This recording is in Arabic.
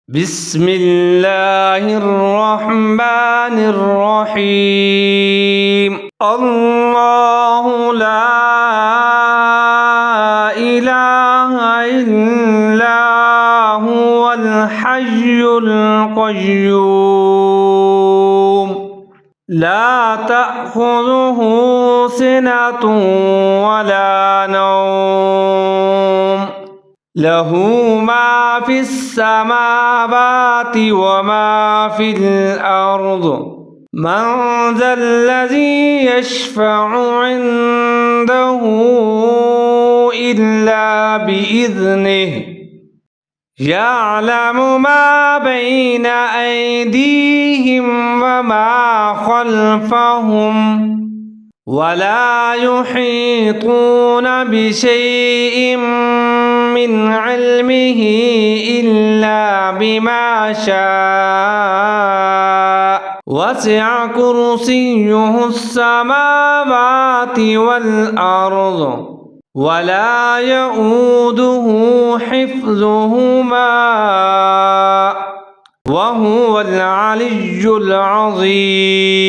بسم الله الرحمن الرحيم الله لا إله إلا هو الحي القيوم لا تأخذه سنة ولا نوم له ما في السماوات وما في الأرض من ذا الذي يشفع عنده إلا بإذنه يعلم ما بين أيديهم وما خلفهم ولا يحيطون بشيء من علمه إلا بما شاء وسع كرسيه السماوات والأرض ولا يؤوده حفظهما وهو العلي العظيم.